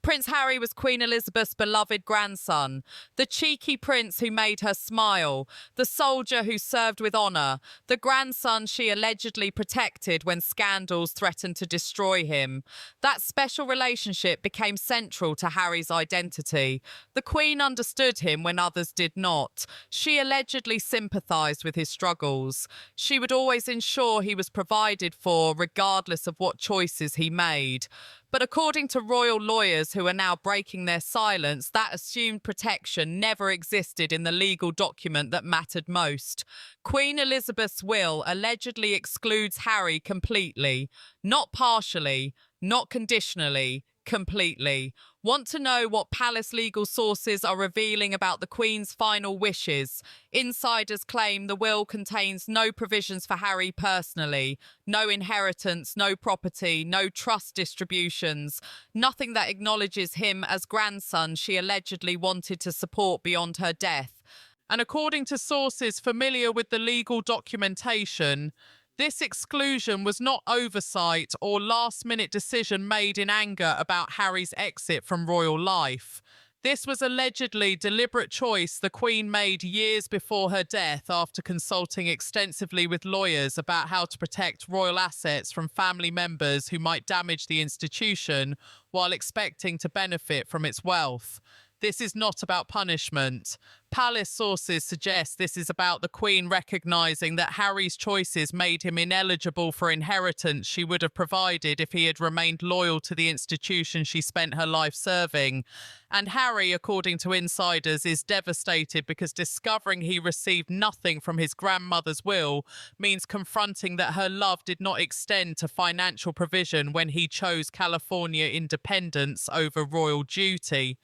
Prince Harry was Queen Elizabeth's beloved grandson, the cheeky prince who made her smile, the soldier who served with honour, the grandson she allegedly protected when scandals threatened to destroy him. That special relationship became central to Harry's identity. The Queen understood him when others did not. She allegedly sympathised with his struggles. She would always ensure he was provided for, regardless of what choices he made. But according to royal lawyers who are now breaking their silence, that assumed protection never existed in the legal document that mattered most. Queen Elizabeth's will allegedly excludes Harry completely, not partially, not conditionally, completely. Want to know what palace legal sources are revealing about the Queen's final wishes? Insiders claim the will contains no provisions for Harry personally, no inheritance, no property, no trust distributions, nothing that acknowledges him as grandson she allegedly wanted to support beyond her death. And according to sources familiar with the legal documentation, this exclusion was not oversight or last-minute decision made in anger about Harry's exit from royal life. This was allegedly deliberate choice the Queen made years before her death after consulting extensively with lawyers about how to protect royal assets from family members who might damage the institution while expecting to benefit from its wealth. This is not about punishment. Palace sources suggest this is about the Queen recognising that Harry's choices made him ineligible for inheritance she would have provided if he had remained loyal to the institution she spent her life serving. And Harry, according to insiders, is devastated because discovering he received nothing from his grandmother's will means confronting that her love did not extend to financial provision when he chose California independence over royal duty.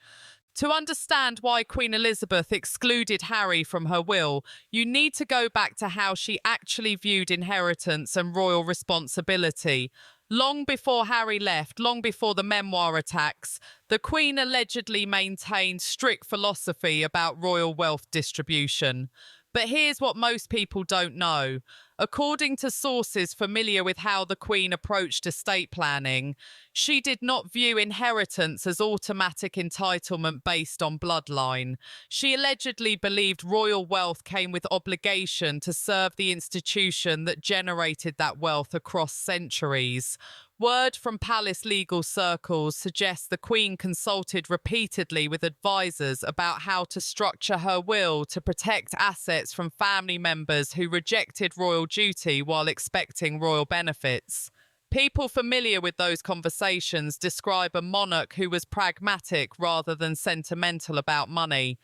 To understand why Queen Elizabeth excluded Harry from her will, you need to go back to how she actually viewed inheritance and royal responsibility. Long before Harry left, long before the memoir attacks, the Queen allegedly maintained strict philosophy about royal wealth distribution. But here's what most people don't know. According to sources familiar with how the Queen approached estate planning, she did not view inheritance as automatic entitlement based on bloodline. She allegedly believed royal wealth came with obligation to serve the institution that generated that wealth across centuries. Word from palace legal circles suggests the Queen consulted repeatedly with advisors about how to structure her will to protect assets from family members who rejected royal duty while expecting royal benefits. People familiar with those conversations describe a monarch who was pragmatic rather than sentimental about money,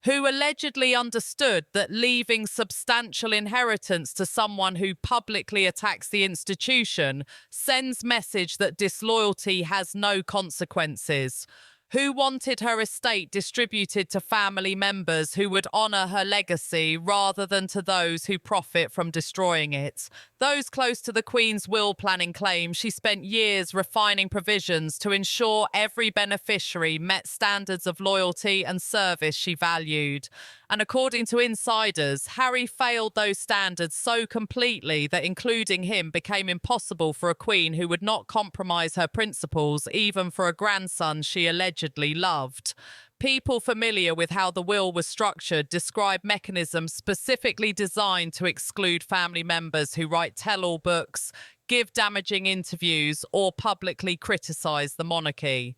who allegedly understood that leaving substantial inheritance to someone who publicly attacks the institution sends message that disloyalty has no consequences, who wanted her estate distributed to family members who would honour her legacy rather than to those who profit from destroying it. Those close to the Queen's will planning claim she spent years refining provisions to ensure every beneficiary met standards of loyalty and service she valued. And according to insiders, Harry failed those standards so completely that including him became impossible for a queen who would not compromise her principles, even for a grandson she allegedly loved. People familiar with how the will was structured describe mechanisms specifically designed to exclude family members who write tell-all books, give damaging interviews, or publicly criticise the monarchy.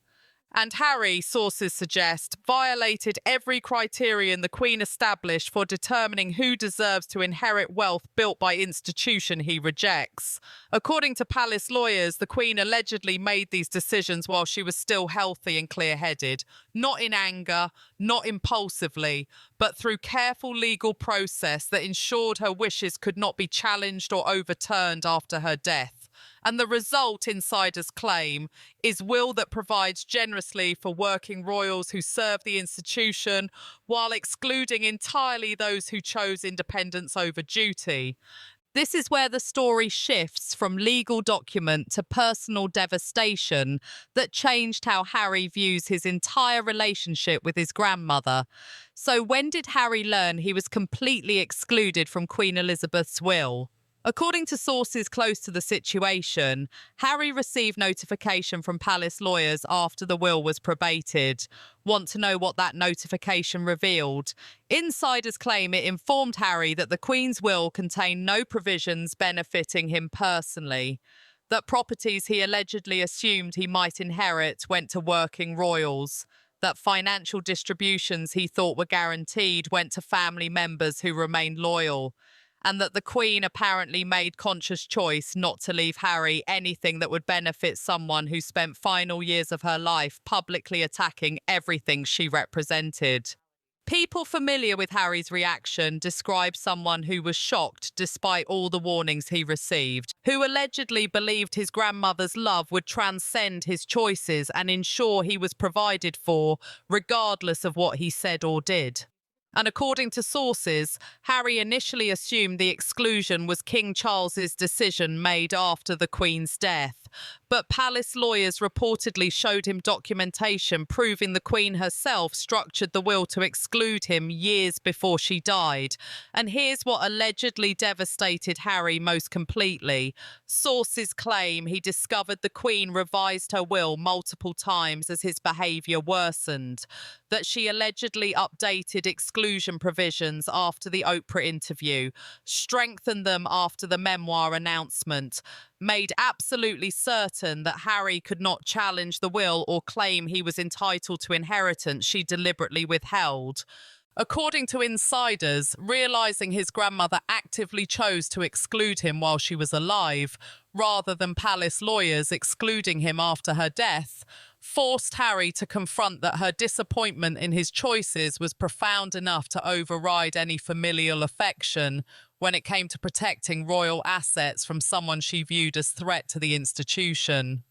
And Harry, sources suggest, violated every criterion the Queen established for determining who deserves to inherit wealth built by institution he rejects. According to palace lawyers, the Queen allegedly made these decisions while she was still healthy and clear-headed, not in anger, not impulsively, but through careful legal process that ensured her wishes could not be challenged or overturned after her death. And the result, insiders claim, is will that provides generously for working royals who serve the institution while excluding entirely those who chose independence over duty. This is where the story shifts from legal document to personal devastation that changed how Harry views his entire relationship with his grandmother. So when did Harry learn he was completely excluded from Queen Elizabeth's will? According to sources close to the situation, Harry received notification from palace lawyers after the will was probated. Want to know what that notification revealed? Insiders claim it informed Harry that the Queen's will contained no provisions benefiting him personally, that properties he allegedly assumed he might inherit went to working royals, that financial distributions he thought were guaranteed went to family members who remained loyal, and that the Queen apparently made conscious choice not to leave Harry anything that would benefit someone who spent final years of her life publicly attacking everything she represented. People familiar with Harry's reaction describe someone who was shocked despite all the warnings he received, who allegedly believed his grandmother's love would transcend his choices and ensure he was provided for, regardless of what he said or did. And according to sources, Harry initially assumed the exclusion was King Charles's decision made after the Queen's death. But palace lawyers reportedly showed him documentation proving the Queen herself structured the will to exclude him years before she died. And here's what allegedly devastated Harry most completely. Sources claim he discovered the Queen revised her will multiple times as his behaviour worsened, that she allegedly updated exclusion provisions after the Oprah interview, strengthened them after the memoir announcement, made absolutely certain that Harry could not challenge the will or claim he was entitled to inheritance she deliberately withheld. According to insiders, realizing his grandmother actively chose to exclude him while she was alive, rather than palace lawyers excluding him after her death, forced Harry to confront that her disappointment in his choices was profound enough to override any familial affection when it came to protecting royal assets from someone she viewed as threat to the institution.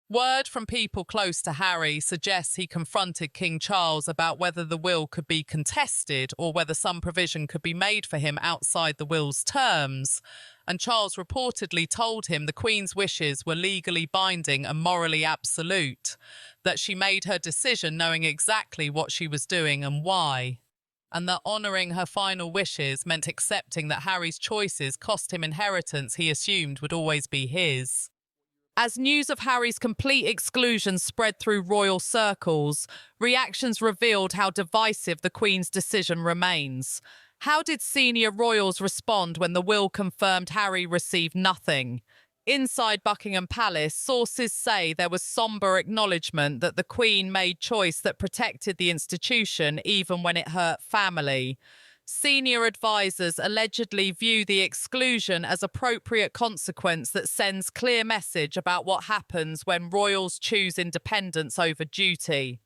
Word from people close to Harry suggests he confronted King Charles about whether the will could be contested or whether some provision could be made for him outside the will's terms. And Charles reportedly told him the Queen's wishes were legally binding and morally absolute, that she made her decision knowing exactly what she was doing and why, and that honouring her final wishes meant accepting that Harry's choices cost him inheritance he assumed would always be his. As news of Harry's complete exclusion spread through royal circles, reactions revealed how divisive the Queen's decision remains. How did senior royals respond when the will confirmed Harry received nothing? Inside Buckingham Palace, sources say there was sombre acknowledgement that the Queen made choice that protected the institution even when it hurt family. Senior advisors allegedly view the exclusion as appropriate consequence that sends clear message about what happens when royals choose independence over duty.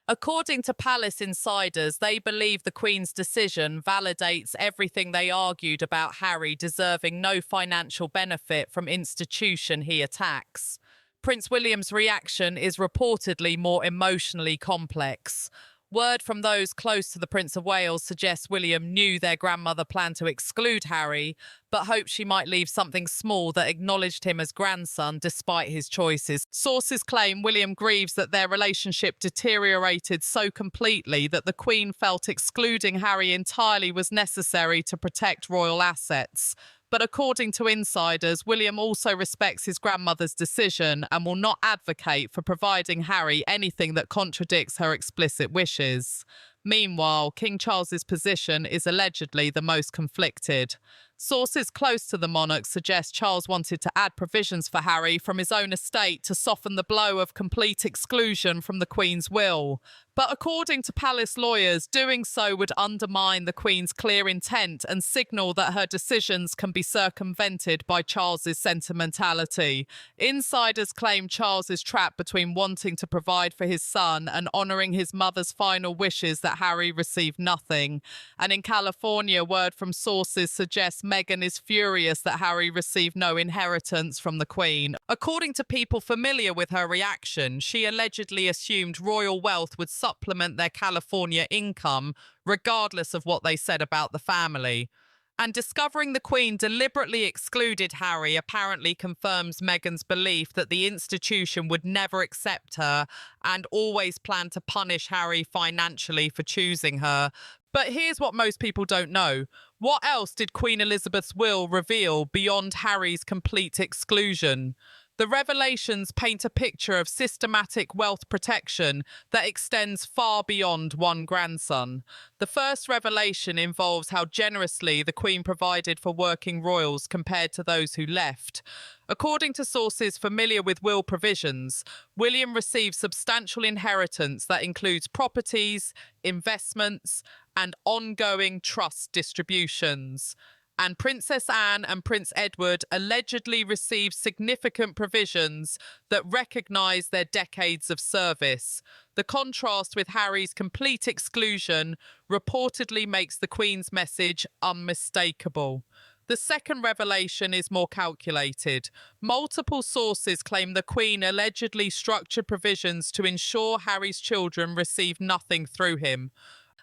According to palace insiders, they believe the Queen's decision validates everything they argued about Harry deserving no financial benefit from institution he attacks. Prince William's reaction is reportedly more emotionally complex. Word from those close to the Prince of Wales suggests William knew their grandmother planned to exclude Harry, but hoped she might leave something small that acknowledged him as grandson despite his choices. Sources claim William grieves that their relationship deteriorated so completely that the Queen felt excluding Harry entirely was necessary to protect royal assets. But according to insiders, William also respects his grandmother's decision and will not advocate for providing Harry anything that contradicts her explicit wishes. Meanwhile, King Charles's position is allegedly the most conflicted. Sources close to the monarch suggest Charles wanted to add provisions for Harry from his own estate to soften the blow of complete exclusion from the Queen's will. But according to palace lawyers, doing so would undermine the Queen's clear intent and signal that her decisions can be circumvented by Charles's sentimentality. Insiders claim Charles is trapped between wanting to provide for his son and honouring his mother's final wishes that Harry received nothing. And in California, word from sources suggests Meghan is furious that Harry received no inheritance from the Queen. According to people familiar with her reaction, she allegedly assumed royal wealth would supplement their California income, regardless of what they said about the family. And discovering the Queen deliberately excluded Harry apparently confirms Meghan's belief that the institution would never accept her and always planned to punish Harry financially for choosing her. But here's what most people don't know. What else did Queen Elizabeth's will reveal beyond Harry's complete exclusion? The revelations paint a picture of systematic wealth protection that extends far beyond one grandson. The first revelation involves how generously the Queen provided for working royals compared to those who left. According to sources familiar with will provisions, William received substantial inheritance that includes properties, investments, and ongoing trust distributions. And Princess Anne and Prince Edward allegedly received significant provisions that recognise their decades of service. The contrast with Harry's complete exclusion reportedly makes the Queen's message unmistakable. The second revelation is more calculated. Multiple sources claim the Queen allegedly structured provisions to ensure Harry's children receive nothing through him.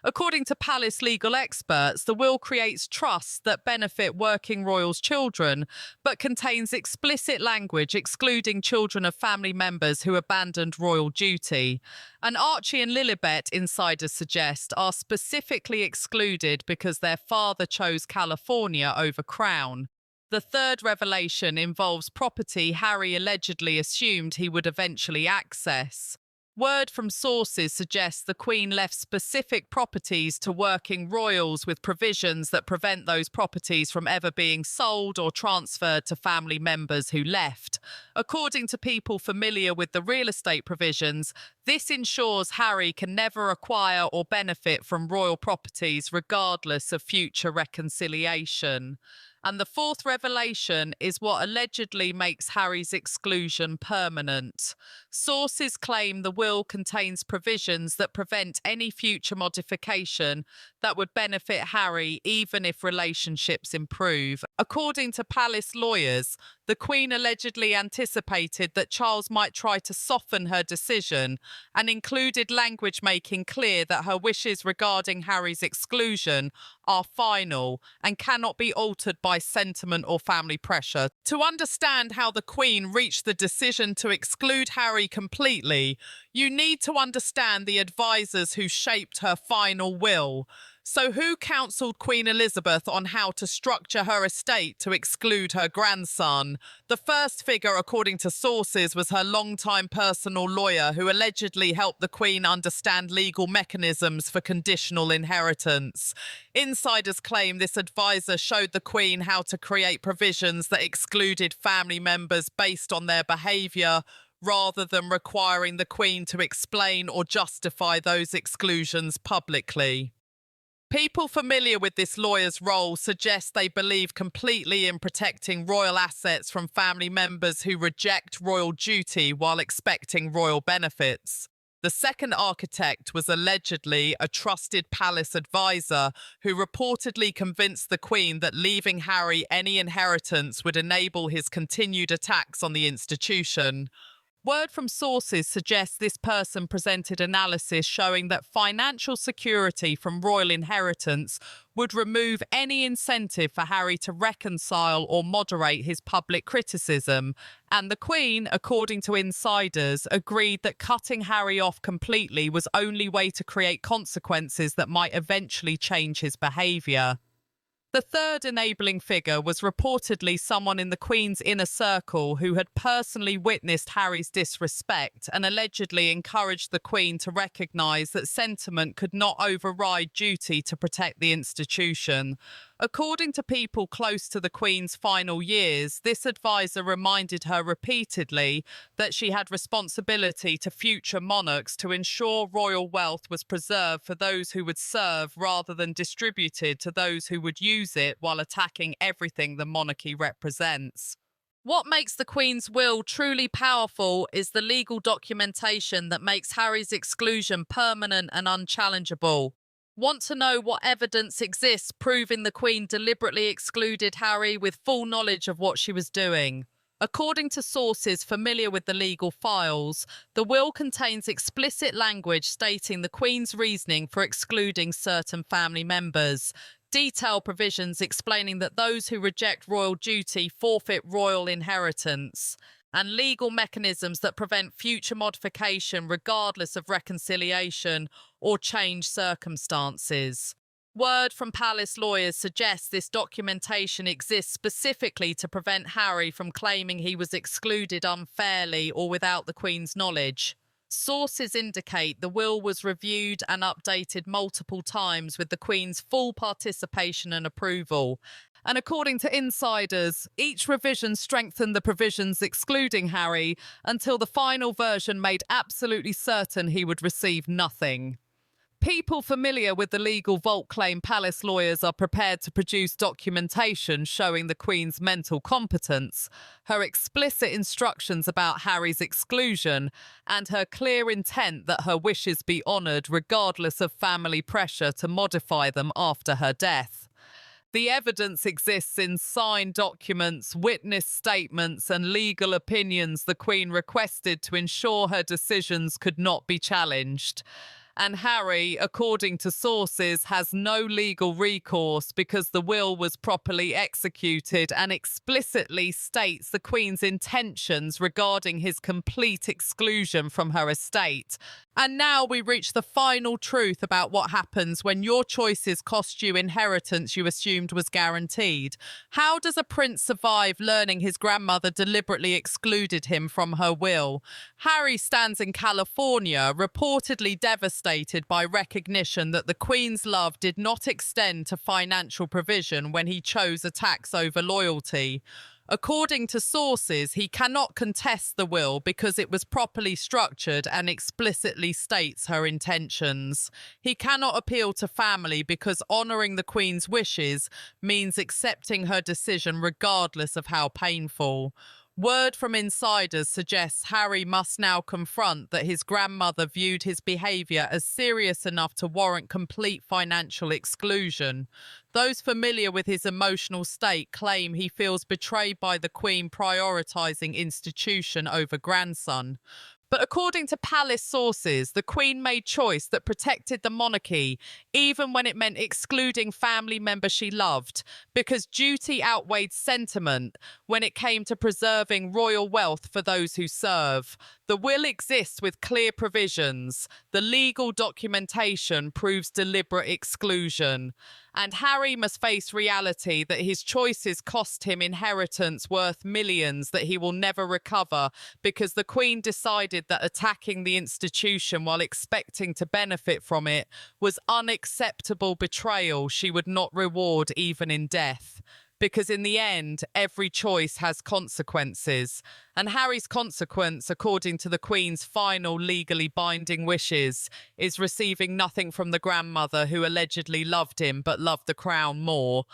According to palace legal experts, the will creates trusts that benefit working royals' children, but contains explicit language excluding children of family members who abandoned royal duty. And Archie and Lilibet, insiders suggest, are specifically excluded because their father chose California over Crown. The third revelation involves property Harry allegedly assumed he would eventually access. Word from sources suggests the Queen left specific properties to working royals with provisions that prevent those properties from ever being sold or transferred to family members who left. According to people familiar with the real estate provisions, this ensures Harry can never acquire or benefit from royal properties regardless of future reconciliation. And the fourth revelation is what allegedly makes Harry's exclusion permanent. Sources claim the will contains provisions that prevent any future modification that would benefit Harry even if relationships improve. According to palace lawyers, the Queen allegedly anticipated that Charles might try to soften her decision and included language making clear that her wishes regarding Harry's exclusion are final and cannot be altered by sentiment or family pressure. To understand how the Queen reached the decision to exclude Harry completely, you need to understand the advisors who shaped her final will. So who counselled Queen Elizabeth on how to structure her estate to exclude her grandson? The first figure, according to sources, was her longtime personal lawyer who allegedly helped the Queen understand legal mechanisms for conditional inheritance. Insiders claim this advisor showed the Queen how to create provisions that excluded family members based on their behaviour, rather than requiring the Queen to explain or justify those exclusions publicly. People familiar with this lawyer's role suggest they believe completely in protecting royal assets from family members who reject royal duty while expecting royal benefits. The second architect was allegedly a trusted palace advisor who reportedly convinced the Queen that leaving Harry any inheritance would enable his continued attacks on the institution. Word from sources suggests this person presented analysis showing that financial security from royal inheritance would remove any incentive for Harry to reconcile or moderate his public criticism, and the Queen, according to insiders, agreed that cutting Harry off completely was the only way to create consequences that might eventually change his behaviour. The third enabling figure was reportedly someone in the Queen's inner circle who had personally witnessed Harry's disrespect and allegedly encouraged the Queen to recognise that sentiment could not override duty to protect the institution. According to people close to the Queen's final years, this advisor reminded her repeatedly that she had responsibility to future monarchs to ensure royal wealth was preserved for those who would serve rather than distributed to those who would use it while attacking everything the monarchy represents. What makes the Queen's will truly powerful is the legal documentation that makes Harry's exclusion permanent and unchallengeable. Want to know what evidence exists proving the Queen deliberately excluded Harry with full knowledge of what she was doing? According to sources familiar with the legal files, the will contains explicit language stating the Queen's reasoning for excluding certain family members. detailed provisions explaining that those who reject royal duty forfeit royal inheritance, and legal mechanisms that prevent future modification regardless of reconciliation or changed circumstances. Word from palace lawyers suggests this documentation exists specifically to prevent Harry from claiming he was excluded unfairly or without the Queen's knowledge. Sources indicate the will was reviewed and updated multiple times with the Queen's full participation and approval. And according to insiders, each revision strengthened the provisions excluding Harry until the final version made absolutely certain he would receive nothing. People familiar with the legal vault claim palace lawyers are prepared to produce documentation showing the Queen's mental competence, her explicit instructions about Harry's exclusion, and her clear intent that her wishes be honoured regardless of family pressure to modify them after her death. The evidence exists in signed documents, witness statements, and legal opinions the Queen requested to ensure her decisions could not be challenged. And Harry, according to sources, has no legal recourse because the will was properly executed and explicitly states the Queen's intentions regarding his complete exclusion from her estate. And now we reach the final truth about what happens when your choices cost you inheritance you assumed was guaranteed. How does a prince survive learning his grandmother deliberately excluded him from her will? Harry stands in California, reportedly devastated by recognition that the Queen's love did not extend to financial provision when he chose a tax over loyalty. According to sources, he cannot contest the will because it was properly structured and explicitly states her intentions. He cannot appeal to family because honouring the Queen's wishes means accepting her decision regardless of how painful. Word from insiders suggests Harry must now confront that his grandmother viewed his behaviour as serious enough to warrant complete financial exclusion. Those familiar with his emotional state claim he feels betrayed by the Queen prioritising institution over grandson. But according to palace sources, the Queen made choice that protected the monarchy, even when it meant excluding family members she loved, because duty outweighed sentiment when it came to preserving royal wealth for those who serve. The will exists with clear provisions. The legal documentation proves deliberate exclusion. And Harry must face reality that his choices cost him inheritance worth millions that he will never recover because the Queen decided that attacking the institution while expecting to benefit from it was unacceptable betrayal she would not reward even in death. Because in the end, every choice has consequences. And Harry's consequence, according to the Queen's final legally binding wishes, is receiving nothing from the grandmother who allegedly loved him but loved the crown more.